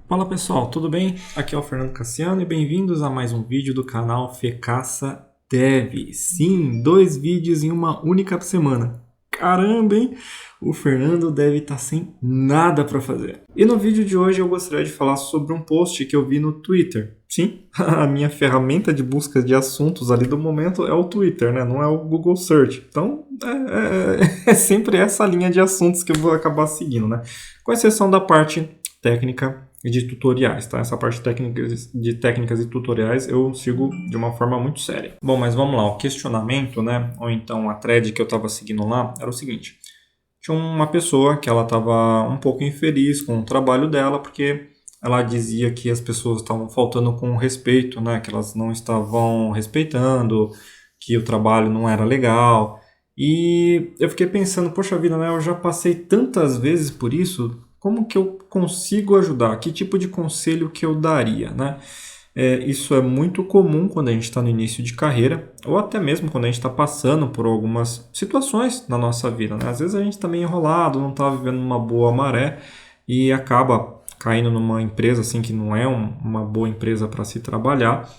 Fala pessoal, tudo bem? Aqui é o Fernando Cassiano e bem-vindos a mais um vídeo do canal Fecaça Dev. Sim, 2 vídeos em uma única semana. Caramba, hein? O Fernando deve estar sem nada para fazer. E no vídeo de hoje eu gostaria de falar sobre um post que eu vi no Twitter. Sim, a minha ferramenta de busca de assuntos ali do momento é o Twitter, né? Não é o Google Search. Então é sempre essa linha de assuntos que eu vou acabar seguindo, né? Com exceção da parte técnica e de tutoriais, tá? Essa parte de técnicas e tutoriais eu sigo de uma forma muito séria. Bom, mas vamos lá, o questionamento, né? Ou então a thread que eu estava seguindo lá era o seguinte. Tinha uma pessoa que ela estava um pouco infeliz com o trabalho dela porque ela dizia que as pessoas estavam faltando com respeito, né? Que elas não estavam respeitando, que o trabalho não era legal. E eu fiquei pensando, poxa vida, né? Eu já passei tantas vezes por isso, como que eu consigo ajudar? Que tipo de conselho que eu daria, né? Isso é muito comum quando a gente está no início de carreira, ou até mesmo quando a gente está passando por algumas situações na nossa vida, né? Às vezes a gente está meio enrolado, não está vivendo uma boa maré e acaba caindo numa empresa assim que não é uma boa empresa para se trabalhar.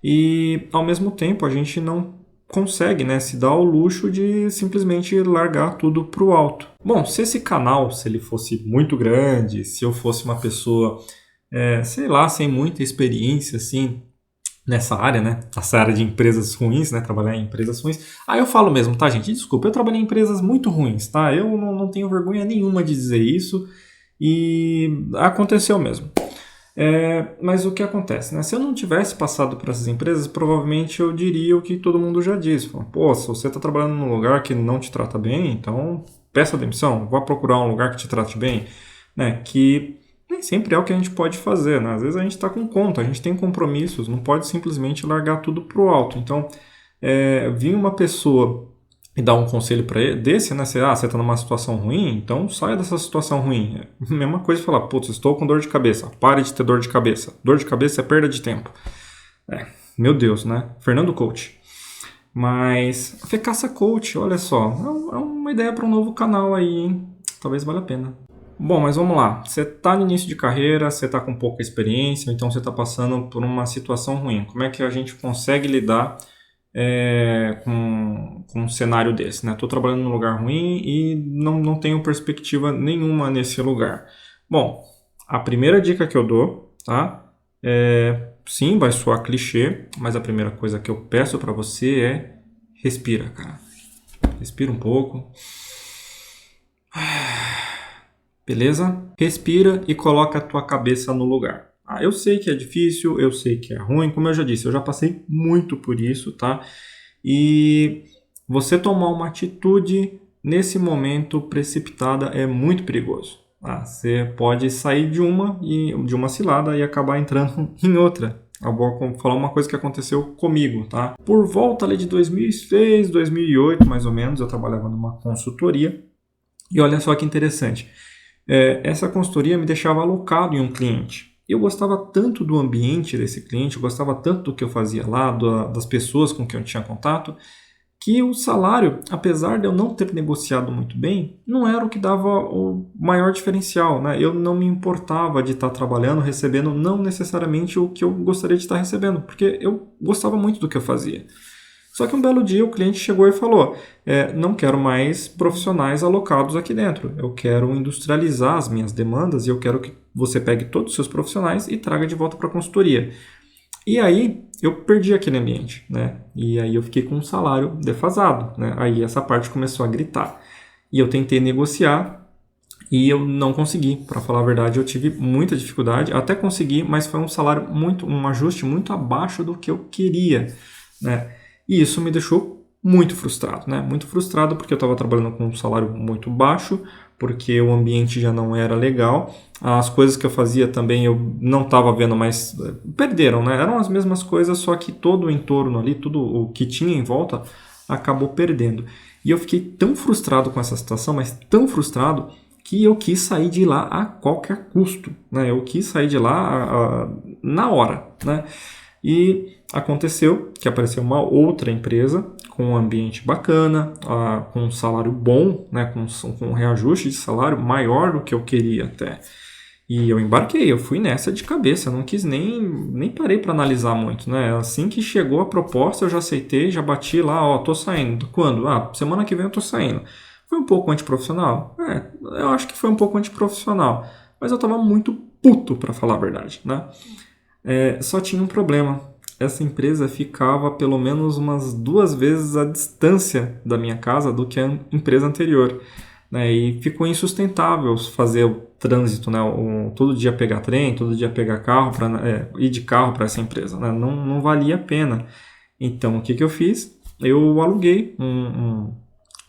E ao mesmo tempo a gente não consegue, né, se dar o luxo de simplesmente largar tudo para o alto. Bom, se esse canal, se ele fosse muito grande, se eu fosse uma pessoa, sei lá, sem muita experiência, assim, nessa área, né, essa área de empresas ruins, né, trabalhar em empresas ruins, aí eu falo mesmo, tá, gente, desculpa, eu trabalhei em empresas muito ruins, tá, eu não tenho vergonha nenhuma de dizer isso e aconteceu mesmo. Mas o que acontece, né? Se eu não tivesse passado por essas empresas, provavelmente eu diria o que todo mundo já diz. Pô, se você está trabalhando num lugar que não te trata bem, então peça demissão, vá procurar um lugar que te trate bem, né? Que nem sempre é o que a gente pode fazer, né? Às vezes a gente está com conta, a gente tem compromissos, não pode simplesmente largar tudo pro alto. Então, vir uma pessoa e dar um conselho para ele desse, né? Você está numa situação ruim, então saia dessa situação ruim. É a mesma coisa falar, putz, estou com dor de cabeça. Pare de ter dor de cabeça. Dor de cabeça é perda de tempo. Meu Deus, né? Fernando Coach. Mas Fecaça Coach, olha só, é uma ideia para um novo canal aí, hein? Talvez valha a pena. Bom, mas vamos lá. Você está no início de carreira, você está com pouca experiência, então você está passando por uma situação ruim. Como é que a gente consegue lidar com um cenário desse, né? Estou trabalhando num lugar ruim e não tenho perspectiva nenhuma nesse lugar. Bom, a primeira dica que eu dou, tá? Sim, vai soar clichê, mas a primeira coisa que eu peço para você é respira, cara. Respira um pouco. Beleza? Respira e coloca a tua cabeça no lugar. Eu sei que é difícil, eu sei que é ruim, como eu já disse, eu já passei muito por isso, tá? E você tomar uma atitude nesse momento precipitada é muito perigoso. Você pode sair de uma cilada e acabar entrando em outra. Eu vou falar uma coisa que aconteceu comigo, tá? Por volta ali de 2006, 2008, mais ou menos, eu trabalhava numa consultoria. E olha só que interessante. Essa consultoria me deixava alocado em um cliente. Eu gostava tanto do ambiente desse cliente, eu gostava tanto do que eu fazia lá, das pessoas com quem eu tinha contato, que o salário, apesar de eu não ter negociado muito bem, não era o que dava o maior diferencial, né? Eu não me importava de estar trabalhando, recebendo não necessariamente o que eu gostaria de estar recebendo, porque eu gostava muito do que eu fazia. Só que um belo dia o cliente chegou e falou, não quero mais profissionais alocados aqui dentro, eu quero industrializar as minhas demandas e eu quero que você pegue todos os seus profissionais e traga de volta para a consultoria. E aí eu perdi aquele ambiente, né? E aí eu fiquei com um salário defasado, né? Aí essa parte começou a gritar. E eu tentei negociar e eu não consegui. Para falar a verdade, eu tive muita dificuldade, até consegui, mas foi um ajuste muito abaixo do que eu queria, né? E isso me deixou muito frustrado, né? Muito frustrado porque eu estava trabalhando com um salário muito baixo, porque o ambiente já não era legal. As coisas que eu fazia também eu não estava vendo mais. Perderam, né? Eram as mesmas coisas, só que todo o entorno ali, tudo o que tinha em volta, acabou perdendo. E eu fiquei tão frustrado com essa situação, mas tão frustrado, que eu quis sair de lá a qualquer custo, né? Eu quis sair de lá na hora, né? E aconteceu que apareceu uma outra empresa com um ambiente bacana, com um salário bom, né, com um reajuste de salário maior do que eu queria até. E eu embarquei, eu fui nessa de cabeça, eu não quis nem parei para analisar muito, né? Assim que chegou a proposta, eu já aceitei, já bati lá, ó, tô saindo. Quando? Ah, semana que vem eu tô saindo. Foi um pouco antiprofissional? Eu acho que foi um pouco antiprofissional. Mas eu tava muito puto, para falar a verdade, né? Só tinha um problema. Essa empresa ficava pelo menos umas 2 vezes a distância da minha casa do que a empresa anterior, né? E ficou insustentável fazer o trânsito, né? Todo dia pegar trem, todo dia pegar carro, ir de carro para essa empresa, né? Não valia a pena. Então, o que eu fiz? Eu aluguei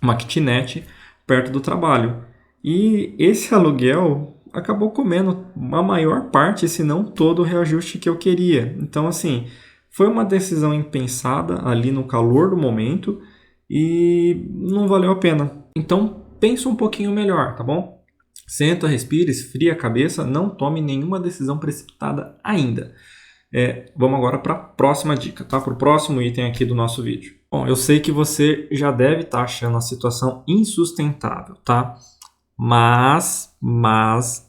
uma kitnet perto do trabalho. E esse aluguel acabou comendo a maior parte, se não todo o reajuste que eu queria. Então, assim, foi uma decisão impensada ali no calor do momento e não valeu a pena. Então, pensa um pouquinho melhor, tá bom? Senta, respira, esfria a cabeça, não tome nenhuma decisão precipitada ainda. Vamos agora para a próxima dica, tá? Para o próximo item aqui do nosso vídeo. Bom, eu sei que você já deve estar achando a situação insustentável, tá? Mas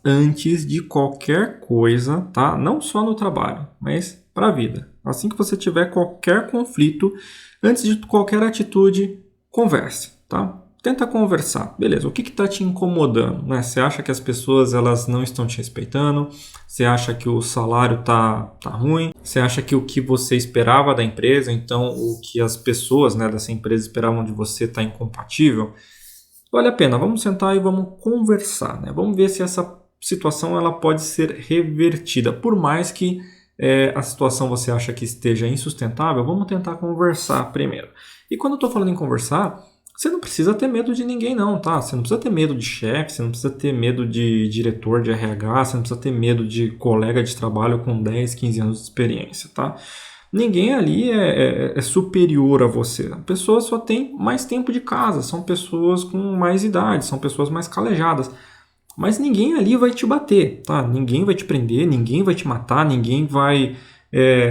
antes de qualquer coisa, tá? Não só no trabalho, mas para a vida. Assim que você tiver qualquer conflito, antes de qualquer atitude, converse, tá? Tenta conversar. Beleza, o que está te incomodando? Né? Você acha que as pessoas elas não estão te respeitando? Você acha que o salário tá ruim? Você acha que o que você esperava da empresa, então o que as pessoas, né, dessa empresa esperavam de você está incompatível? Vale a pena, vamos sentar e vamos conversar, né? Vamos ver se essa situação ela pode ser revertida. Por mais que a situação você acha que esteja insustentável, vamos tentar conversar primeiro. E quando eu estou falando em conversar, você não precisa ter medo de ninguém não, tá? Você não precisa ter medo de chefe, você não precisa ter medo de diretor de RH, você não precisa ter medo de colega de trabalho com 10, 15 anos de experiência, tá? Ninguém ali é superior a você. A pessoa só tem mais tempo de casa, são pessoas com mais idade, são pessoas mais calejadas. Mas ninguém ali vai te bater, tá? Ninguém vai te prender, ninguém vai te matar, ninguém vai,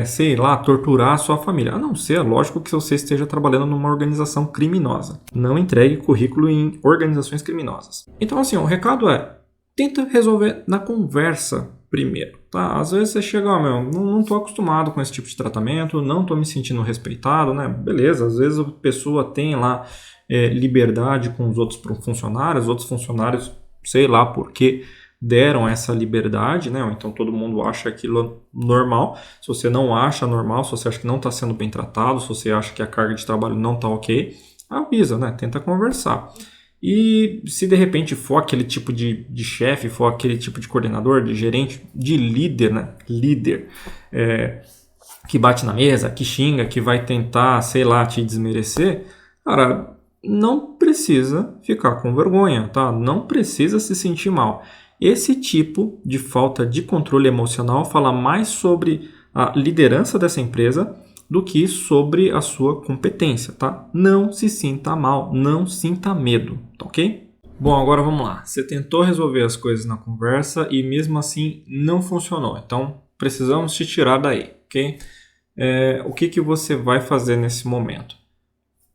sei lá, torturar a sua família. A não ser, lógico, que você esteja trabalhando numa organização criminosa. Não entregue currículo em organizações criminosas. Então, assim, o recado tenta resolver na conversa primeiro, tá? Às vezes você chega, não tô acostumado com esse tipo de tratamento, não tô me sentindo respeitado, né? Beleza, às vezes a pessoa tem lá liberdade com os outros funcionários, sei lá por que deram essa liberdade, né? Ou então todo mundo acha aquilo normal. Se você não acha normal, se você acha que não está sendo bem tratado, se você acha que a carga de trabalho não está ok, avisa, né? Tenta conversar. E se de repente for aquele tipo de chefe, for aquele tipo de coordenador, de gerente, de líder, né? Líder, que bate na mesa, que xinga, que vai tentar, sei lá, te desmerecer, cara, não precisa ficar com vergonha, tá? Não precisa se sentir mal. Esse tipo de falta de controle emocional fala mais sobre a liderança dessa empresa do que sobre a sua competência, tá? Não se sinta mal, não sinta medo, tá ok? Bom, agora vamos lá. Você tentou resolver as coisas na conversa e mesmo assim não funcionou. Então, precisamos te tirar daí, ok? O que você vai fazer nesse momento?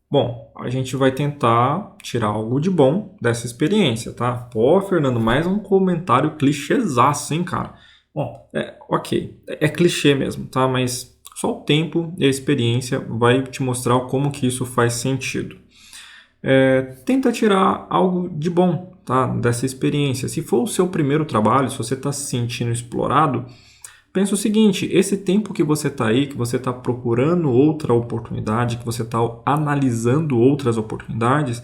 Bom, a gente vai tentar tirar algo de bom dessa experiência, tá? Pô, Fernando, mais um comentário clichêzaço, hein, cara? Bom, ok, é clichê mesmo, tá? Mas só o tempo e a experiência vai te mostrar como que isso faz sentido. Tenta tirar algo de bom, tá? Dessa experiência. Se for o seu primeiro trabalho, se você está se sentindo explorado, pensa o seguinte, esse tempo que você está aí, que você está procurando outra oportunidade, que você está analisando outras oportunidades,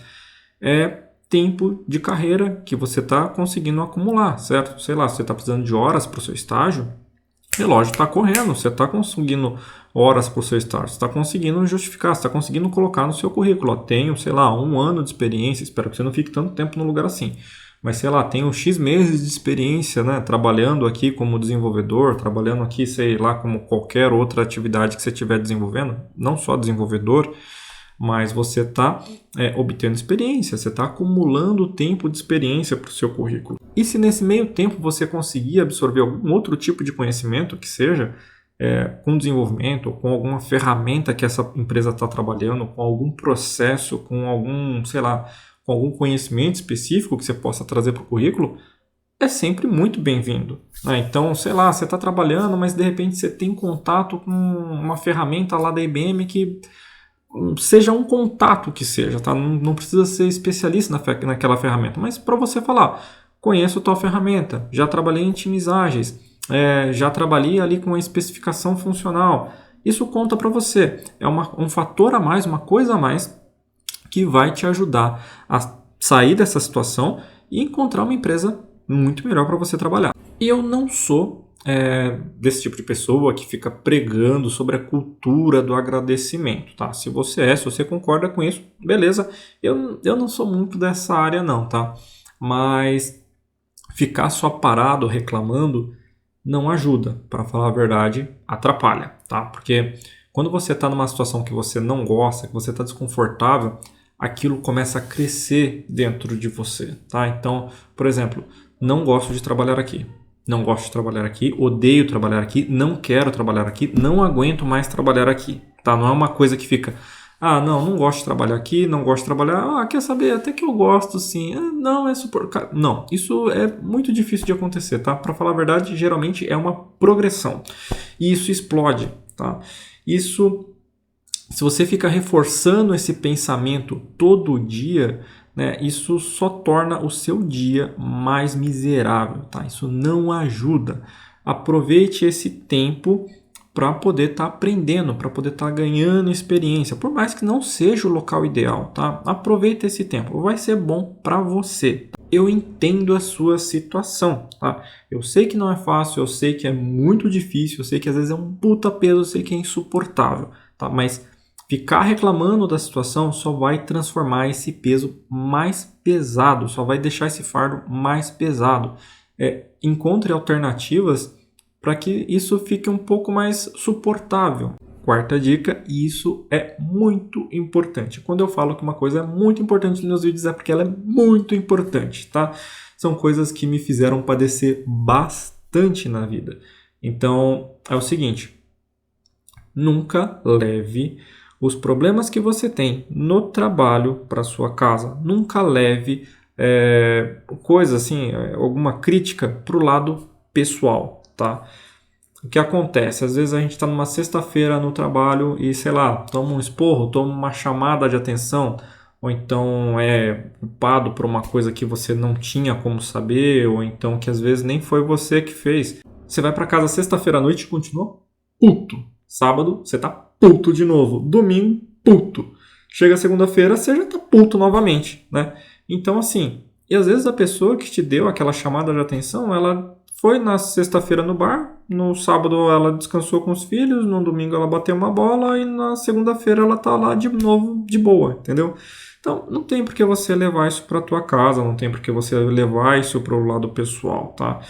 é tempo de carreira que você está conseguindo acumular, certo? Sei lá, você está precisando de horas para o seu estágio, o relógio está correndo, você está conseguindo horas para o seu estágio, você está conseguindo justificar, você está conseguindo colocar no seu currículo, tenho, sei lá, 1 ano de experiência, espero que você não fique tanto tempo no lugar assim. Mas sei lá, tenho X meses de experiência, né, trabalhando aqui como desenvolvedor, trabalhando aqui, sei lá, como qualquer outra atividade que você estiver desenvolvendo, não só desenvolvedor, mas você está obtendo experiência, você está acumulando tempo de experiência para o seu currículo. E se nesse meio tempo você conseguir absorver algum outro tipo de conhecimento, que seja com desenvolvimento, ou com alguma ferramenta que essa empresa está trabalhando, com algum processo, com algum, sei lá, com algum conhecimento específico que você possa trazer para o currículo, é sempre muito bem-vindo, né? Então, sei lá, você está trabalhando, mas de repente você tem contato com uma ferramenta lá da IBM que seja um contato que seja, tá? Não precisa ser especialista naquela ferramenta, mas para você falar, conheço tal ferramenta, já trabalhei em times ágeis, já trabalhei ali com a especificação funcional. Isso conta para você, é um fator a mais, uma coisa a mais que vai te ajudar a sair dessa situação e encontrar uma empresa muito melhor para você trabalhar. E eu não sou desse tipo de pessoa que fica pregando sobre a cultura do agradecimento, tá? Se você concorda com isso, beleza. Eu não sou muito dessa área não, tá? Mas ficar só parado reclamando não ajuda, para falar a verdade, atrapalha, tá? Porque quando você está numa situação que você não gosta, que você está desconfortável, aquilo começa a crescer dentro de você, tá? Então, por exemplo, não gosto de trabalhar aqui. Não gosto de trabalhar aqui, odeio trabalhar aqui, não quero trabalhar aqui, não aguento mais trabalhar aqui, tá? Não é uma coisa que fica, não gosto de trabalhar aqui, não gosto de trabalhar, quer saber, até que eu gosto sim, não, é super... Não, isso é muito difícil de acontecer, tá? Para falar a verdade, geralmente é uma progressão e isso explode, tá? Isso, se você fica reforçando esse pensamento todo dia, né, isso só torna o seu dia mais miserável, tá? Isso não ajuda. Aproveite esse tempo para poder estar aprendendo, para poder estar ganhando experiência, por mais que não seja o local ideal, tá? Aproveite esse tempo, vai ser bom para você. Eu entendo a sua situação, tá? Eu sei que não é fácil, eu sei que é muito difícil, eu sei que às vezes é um puta peso, eu sei que é insuportável, tá? Mas ficar reclamando da situação só vai transformar esse peso mais pesado, só vai deixar esse fardo mais pesado. Encontre alternativas para que isso fique um pouco mais suportável. Quarta dica, e isso é muito importante. Quando eu falo que uma coisa é muito importante nos meus vídeos é porque ela é muito importante, tá? São coisas que me fizeram padecer bastante na vida. Então, é o seguinte, nunca leve os problemas que você tem no trabalho para sua casa. Nunca leve coisa assim, alguma crítica para o lado pessoal, tá? O que acontece? Às vezes a gente está numa sexta-feira no trabalho e, sei lá, toma um esporro, toma uma chamada de atenção, ou então é culpado por uma coisa que você não tinha como saber, ou então que às vezes nem foi você que fez. Você vai para casa sexta-feira à noite e continua puto. Sábado, você tá puto de novo. Domingo, puto. Chega segunda-feira, você já tá puto novamente, né? Então, assim, e às vezes a pessoa que te deu aquela chamada de atenção, ela foi na sexta-feira no bar, no sábado ela descansou com os filhos, no domingo ela bateu uma bola e na segunda-feira ela tá lá de novo de boa, entendeu? Então, não tem por que você levar isso para tua casa, não tem por que você levar isso para o lado pessoal, tá?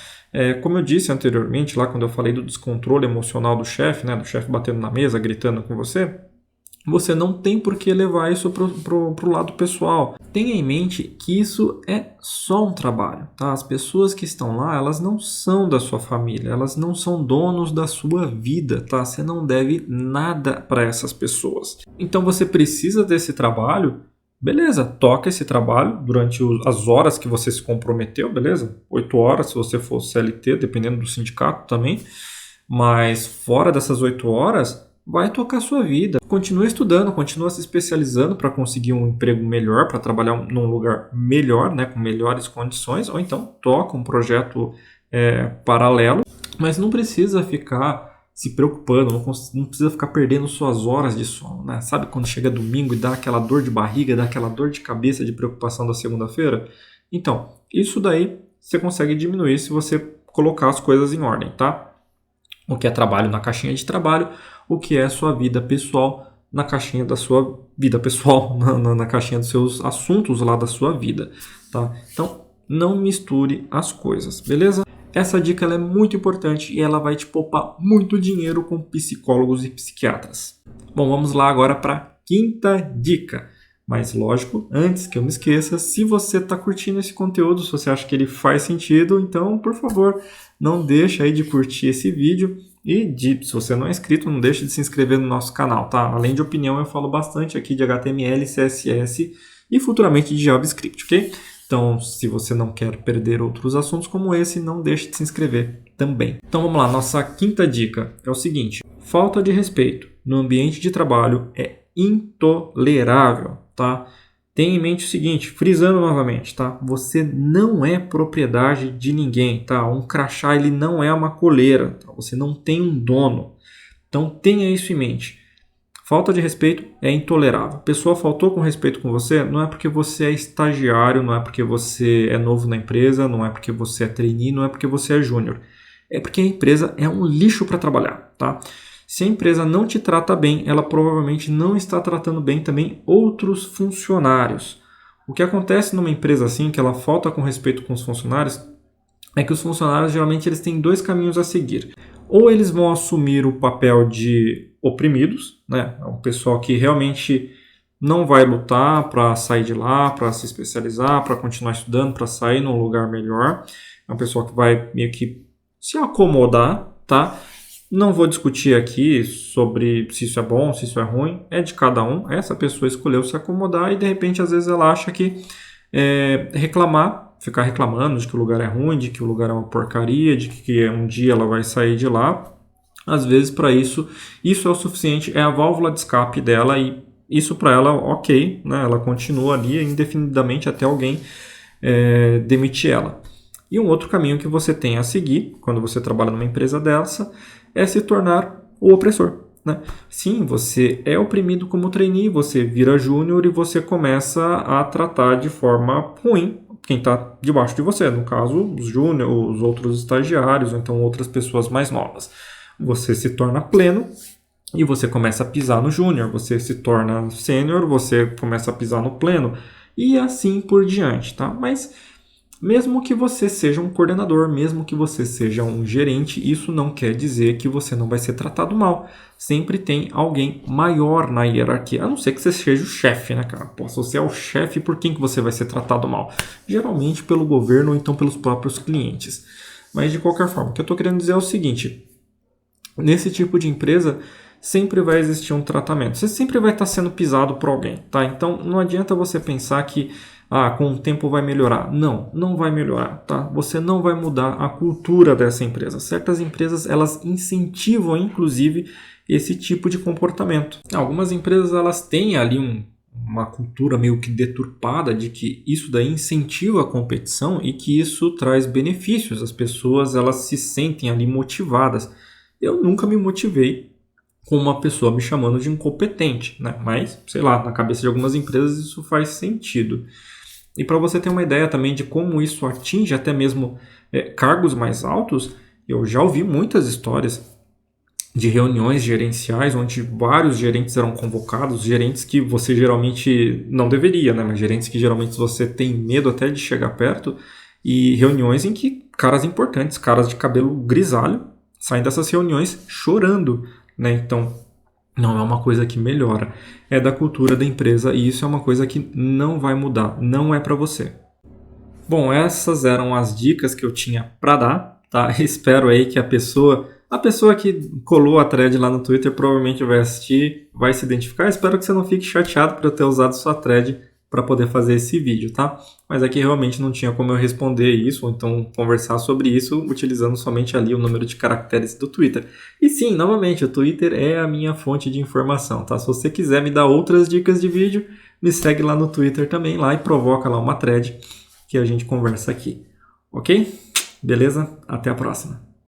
Como eu disse anteriormente, lá quando eu falei do descontrole emocional do chefe, né, do chefe batendo na mesa, gritando com você não tem por que levar isso pro lado pessoal. Tenha em mente que isso é só um trabalho, tá? As pessoas que estão lá, elas não são da sua família, elas não são donos da sua vida, tá? Você não deve nada para essas pessoas. Então você precisa desse trabalho, beleza, toca esse trabalho durante as horas que você se comprometeu, beleza? 8 horas se você for CLT, dependendo do sindicato também. Mas fora dessas 8 horas, vai tocar a sua vida. Continua estudando, continua se especializando para conseguir um emprego melhor, para trabalhar num lugar melhor, né, com melhores condições, ou então toca um projeto paralelo, mas não precisa ficar se preocupando, não precisa ficar perdendo suas horas de sono, né? Sabe quando chega domingo e dá aquela dor de barriga, dá aquela dor de cabeça de preocupação da segunda-feira? Então, isso daí você consegue diminuir se você colocar as coisas em ordem, tá? O que é trabalho na caixinha de trabalho, o que é sua vida pessoal na caixinha da sua vida pessoal, na caixinha dos seus assuntos lá da sua vida, tá? Então, não misture as coisas, beleza? Essa dica ela é muito importante e ela vai te poupar muito dinheiro com psicólogos e psiquiatras. Bom, vamos lá agora para a quinta dica. Mas lógico, antes que eu me esqueça, se você está curtindo esse conteúdo, se você acha que ele faz sentido, então, por favor, não deixa aí de curtir esse vídeo e se você não é inscrito, não deixe de se inscrever no nosso canal, tá? Além de opinião, eu falo bastante aqui de HTML, CSS e futuramente de JavaScript, ok? Então, se você não quer perder outros assuntos como esse, não deixe de se inscrever também. Então vamos lá, nossa quinta dica é o seguinte: falta de respeito no ambiente de trabalho é intolerável, tá? Tenha em mente o seguinte, frisando novamente, tá? Você não é propriedade de ninguém, tá? Um crachá ele não é uma coleira, tá? Você não tem um dono. Então tenha isso em mente. Falta de respeito é intolerável. A pessoa faltou com respeito com você, não é porque você é estagiário, não é porque você é novo na empresa, não é porque você é trainee, não é porque você é júnior. É porque a empresa é um lixo para trabalhar, tá? Se a empresa não te trata bem, ela provavelmente não está tratando bem também outros funcionários. O que acontece numa empresa assim, que ela falta com respeito com os funcionários, é que os funcionários geralmente eles têm dois caminhos a seguir. Ou eles vão assumir o papel de oprimidos, né? É um pessoal que realmente não vai lutar para sair de lá, para se especializar, para continuar estudando, para sair num lugar melhor. É um pessoal que vai meio que se acomodar, tá? Não vou discutir aqui sobre se isso é bom, se isso é ruim, é de cada um. Essa pessoa escolheu se acomodar e de repente às vezes ela acha que reclamar, ficar reclamando de que o lugar é ruim, de que o lugar é uma porcaria, de que um dia ela vai sair de lá. Às vezes para isso é o suficiente, é a válvula de escape dela e isso para ela ok, né? Ela continua ali indefinidamente até alguém demitir ela. E um outro caminho que você tem a seguir, quando você trabalha numa empresa dessa, é se tornar o opressor, né? Sim, você é oprimido como trainee, você vira júnior e você começa a tratar de forma ruim quem está debaixo de você, no caso, os júnior, os outros estagiários, ou então outras pessoas mais novas. Você se torna pleno e você começa a pisar no júnior, você se torna sênior, você começa a pisar no pleno e assim por diante, tá? Mas mesmo que você seja um coordenador, mesmo que você seja um gerente, isso não quer dizer que você não vai ser tratado mal. Sempre tem alguém maior na hierarquia, a não ser que você seja o chefe, né, cara? Pô, se você é o chefe, por quem que você vai ser tratado mal? Geralmente pelo governo ou então pelos próprios clientes. Mas de qualquer forma, o que eu estou querendo dizer é o seguinte: nesse tipo de empresa, sempre vai existir um tratamento. Você sempre vai estar sendo pisado por alguém, tá? Então, não adianta você pensar que com o tempo vai melhorar. Não, não vai melhorar, tá? Você não vai mudar a cultura dessa empresa. Certas empresas, elas incentivam, inclusive, esse tipo de comportamento. Algumas empresas, elas têm ali uma cultura meio que deturpada de que isso daí incentiva a competição e que isso traz benefícios. As pessoas, elas se sentem ali motivadas. Eu nunca me motivei com uma pessoa me chamando de incompetente, né? Mas, sei lá, na cabeça de algumas empresas isso faz sentido. E para você ter uma ideia também de como isso atinge até mesmo cargos mais altos, eu já ouvi muitas histórias de reuniões gerenciais onde vários gerentes eram convocados, gerentes que você geralmente não deveria, né? Mas gerentes que geralmente você tem medo até de chegar perto, e reuniões em que caras importantes, caras de cabelo grisalho, saem dessas reuniões chorando, né? Então, não é uma coisa que melhora, é da cultura da empresa e isso é uma coisa que não vai mudar, não é para você. Bom, essas eram as dicas que eu tinha para dar, tá? Espero aí que a pessoa que colou a thread lá no Twitter provavelmente vai assistir, vai se identificar. Espero que você não fique chateado por eu ter usado sua thread para poder fazer esse vídeo, tá? Mas aqui realmente não tinha como eu responder isso, ou então conversar sobre isso utilizando somente ali o número de caracteres do Twitter. E sim, novamente, o Twitter é a minha fonte de informação, tá? Se você quiser me dar outras dicas de vídeo, me segue lá no Twitter também, lá e provoca lá uma thread que a gente conversa aqui, ok? Beleza? Até a próxima.